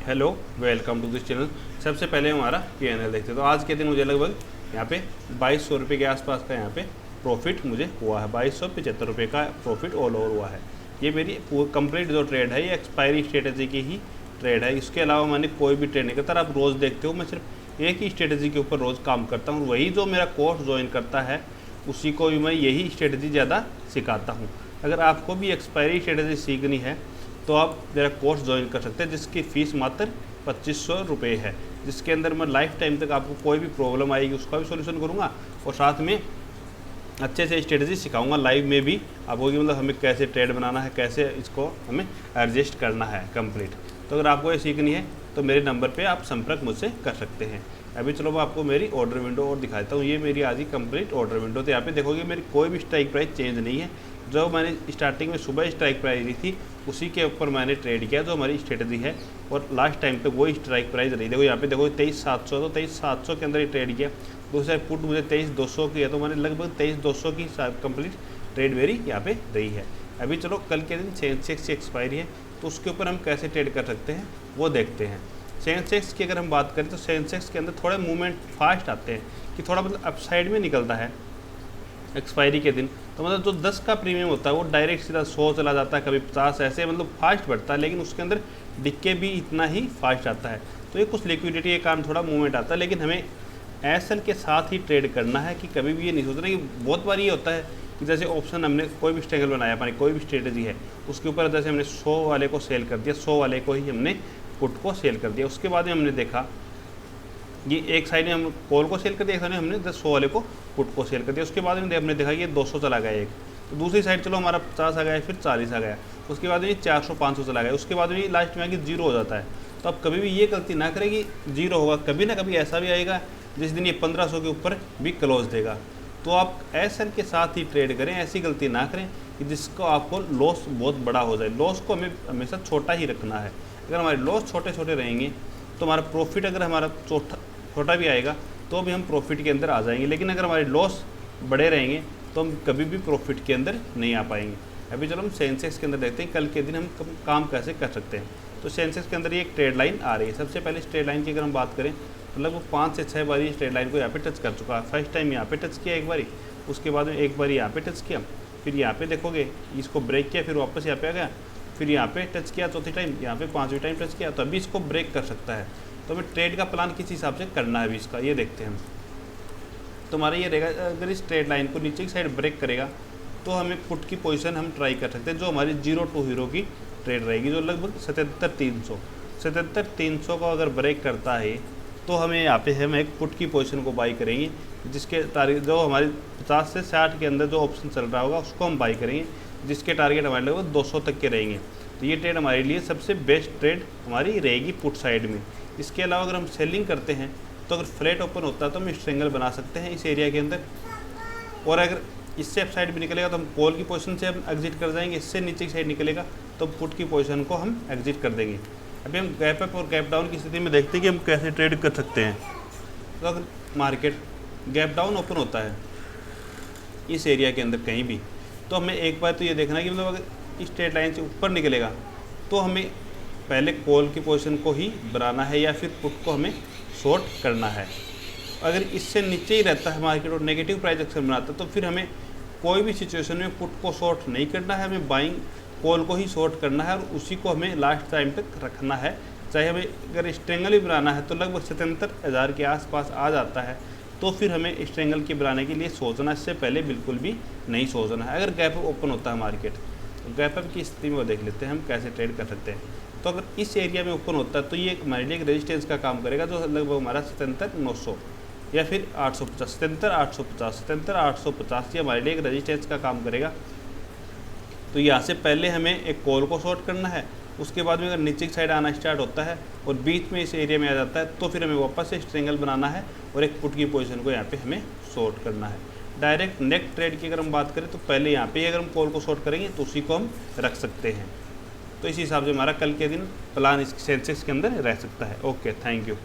Hello, welcome to this channel. सबसे पहले हमारा P&L देखते हैं। तो आज के दिन मुझे लगभग यहाँ पे 2200 रुपये के आसपास का यहाँ पे प्रॉफिट मुझे हुआ है। 2275 रुपये का प्रॉफिट ऑल ओवर हुआ है। ये मेरी कंप्लीट जो ट्रेड है ये एक्सपायरी स्ट्रेटेजी की ही ट्रेड है। इसके अलावा मैंने कोई भी ट्रेड नहीं करता। आप रोज़ देखते हो मैं सिर्फ एक ही स्ट्रेटेजी के ऊपर रोज़ काम करता हूँ। वही जो मेरा कोर्स ज्वाइन करता है उसी को भी मैं यही स्ट्रेटेजी ज़्यादा सिखाता हूँ। अगर आपको भी एक्सपायरी स्ट्रेटेजी सीखनी है तो आप मेरा कोर्स ज्वाइन कर सकते हैं, जिसकी फ़ीस मात्र 2500 रुपये है, जिसके अंदर मैं लाइफ टाइम तक आपको कोई भी प्रॉब्लम आएगी उसका भी सोल्यूशन करूँगा और साथ में अच्छे से स्ट्रेटजी सिखाऊंगा लाइव में भी आपको कि मतलब हमें कैसे ट्रेड बनाना है, कैसे इसको हमें एडजस्ट करना है कंप्लीट। तो अगर आपको ये सीखनी है तो मेरे नंबर पे आप संपर्क मुझसे कर सकते हैं। अभी चलो मैं आपको मेरी ऑर्डर विंडो और दिखा देता हूँ। ये मेरी आज ही कंप्लीट ऑर्डर विंडो। तो यहाँ पे देखोगे मेरी कोई भी स्ट्राइक प्राइस चेंज नहीं है। जो मैंने स्टार्टिंग में सुबह स्ट्राइक प्राइस दी थी उसी के ऊपर मैंने ट्रेड किया, जो हमारी स्ट्रेटजी है, और लास्ट टाइम तक वही स्ट्राइक प्राइस रही। देखो यहाँ पे देखो 23,700, तो 23,700 के अंदर ही ट्रेड किया। दूसरा पुट मुझे 23,200 की है, तो मैंने लगभग 23,200 की कंप्लीट ट्रेड मेरी यहाँ पे रही है। अभी चलो कल के दिन सेंसेक्स की एक्सपायरी है तो उसके ऊपर हम कैसे ट्रेड कर सकते हैं वो देखते हैं। सेंसेक्स की अगर हम बात करें तो सेंसेक्स के अंदर थोड़े मूवमेंट फास्ट आते हैं कि थोड़ा मतलब अपसाइड में निकलता है एक्सपायरी के दिन। तो मतलब जो 10 का प्रीमियम होता है वो डायरेक्ट सीधा 100 चला जाता है, कभी 50, ऐसे मतलब फास्ट बढ़ता है, लेकिन उसके अंदर डिक्के भी इतना ही फास्ट आता है। तो ये कुछ लिक्विडिटी के कारण थोड़ा मूवमेंट आता है, लेकिन हमें एसएल के साथ ही ट्रेड करना है कि कभी भी ये नहीं सोचना कि बहुत बार ये होता है कि जैसे ऑप्शन हमने कोई भी स्ट्रैगल बनाया, हमारी कोई भी स्ट्रेटजी है, उसके ऊपर जैसे हमने 100 वाले को सेल कर दिया, 100 वाले को ही हमने पुट को सेल कर दिया। उसके बाद में हमने देखा ये एक साइड में हम कॉल को सेल कर दिया, एक साइड में हमने 100 वाले को पुट को सेल कर दिया। उसके बाद में हमने देखा कि ये 200 चला गया एक, तो दूसरी साइड चलो हमारा 50 आ गया, फिर 40 आ गया, उसके बाद में 400-500 चला गया, उसके बाद में लास्ट में आके 0 हो जाता है। तो आप कभी भी ये गलती ना करें कि 0 होगा। कभी ना कभी ऐसा भी आएगा जिस दिन ये 1500 के ऊपर भी क्लोज देगा। तो आप एसएल के साथ ही ट्रेड करें, ऐसी गलती ना करें कि जिसको आपको लॉस बहुत बड़ा हो जाए। लॉस को हमें हमेशा छोटा ही रखना है। अगर हमारे लॉस छोटे छोटे रहेंगे तो हमारा प्रॉफिट अगर हमारा छोटा भी आएगा तो भी हम प्रॉफिट के अंदर आ जाएंगे, लेकिन अगर हमारे लॉस बड़े रहेंगे तो हम कभी भी प्रॉफिट के अंदर नहीं आ पाएंगे। अभी चलो हम सेंसेक्स के अंदर देखते हैं कल के दिन हम काम कैसे कर सकते हैं। तो सेंसेक्स के अंदर ये एक ट्रेड लाइन आ रही है। सबसे पहले इस ट्रेड लाइन की अगर हम बात करें तो लगभग 5 से 6 बार इस ट्रेड लाइन को यहाँ पे टच कर चुका है। फर्स्ट टाइम यहाँ पे टच किया एक बारी, उसके बाद में एक बार यहाँ पे टच किया, फिर यहाँ पे देखोगे इसको ब्रेक किया, फिर वापस यहाँ पे आ गया, फिर यहाँ पे टच किया चौथी टाइम, यहाँ पे 5वीं टाइम टच किया, तो अभी इसको ब्रेक कर सकता है। तो हमें ट्रेड का प्लान किस हिसाब से करना है अभी इसका ये देखते हैं हम। तो हमारा ये रहेगा, अगर इस ट्रेड लाइन को नीचे की साइड ब्रेक करेगा तो हमें पुट की पोजीशन हम ट्राई कर सकते हैं, जो हमारी 0 टू हीरो की ट्रेड रहेगी, जो लगभग 77,300 को अगर ब्रेक करता है तो हमें यहाँ पे हम एक पुट की पोजीशन को बाई करेंगे, जिसके तारीख जो हमारी 50 से 60 के अंदर जो ऑप्शन चल रहा होगा उसको हम बाई करेंगे, जिसके टारगेट हमारे लगभग 200 तक के रहेंगे। तो ये ट्रेड हमारे लिए सबसे बेस्ट ट्रेड हमारी रहेगी पुट साइड में। इसके अलावा अगर हम सेलिंग करते हैं तो अगर फ्लैट ओपन होता है तो हम स्ट्रेंगल बना सकते हैं इस एरिया के अंदर, और अगर इससे अप साइड भी निकलेगा तो हम कॉल की पोजीशन से हम एग्जिट कर जाएंगे। इससे नीचे की साइड निकलेगा तो पुट की पोजीशन को हम एग्जिट कर देंगे। अभी हम गैप अप और गैप डाउन की स्थिति में देखते हैं कि हम कैसे ट्रेड कर सकते हैं। तो अगर मार्केट गैप डाउन ओपन होता है इस एरिया के अंदर कहीं भी, तो हमें एक बार तो ये देखना है कि मतलब अगर इस स्ट्रेट लाइन से ऊपर निकलेगा तो हमें पहले कॉल की पोजीशन को ही बनाना है या फिर पुट को हमें शॉर्ट करना है। अगर इससे नीचे ही रहता है मार्केट और नेगेटिव प्राइस एक्शन बनाता है तो फिर हमें कोई भी सिचुएशन में पुट को शॉर्ट नहीं करना है, हमें बाइंग कॉल को ही शॉर्ट करना है और उसी को हमें लास्ट टाइम तक रखना है। चाहे हमें अगर स्ट्रेंगल ही बनाना है तो लगभग 77,000 के आसपास आ जाता है, तो फिर हमें स्ट्रेंगल के बनाने के लिए सोचना, इससे पहले बिल्कुल भी नहीं सोचना है। अगर गैप ओपन होता है मार्केट तो गैप अप की स्थिति में वो देख लेते हैं हम कैसे ट्रेड कर सकते हैं। तो अगर इस एरिया में ओपन होता है तो ये हमारे लिए एक रेजिस्टेंस का काम करेगा, जो लगभग हमारा 77,900 या फिर 850, 77,850 ये हमारे लिए एक रेजिस्टेंस का काम करेगा। तो यहाँ से पहले हमें एक कॉल को शॉर्ट करना है, उसके बाद में अगर नीचे की साइड आना स्टार्ट होता है और बीच में इस एरिया में आ जाता है तो फिर हमें वापस से स्ट्रेंगल बनाना है और एक पुट की पोजीशन को यहाँ पे हमें शॉर्ट करना है। डायरेक्ट नेक ट्रेड की अगर हम बात करें तो पहले यहाँ पे अगर हम कॉल को शॉर्ट करेंगे तो उसी को हम रख सकते हैं। तो इस हिसाब से हमारा कल के दिन प्लान इस सेंसेक्स के अंदर रह सकता है। Okay, thank you.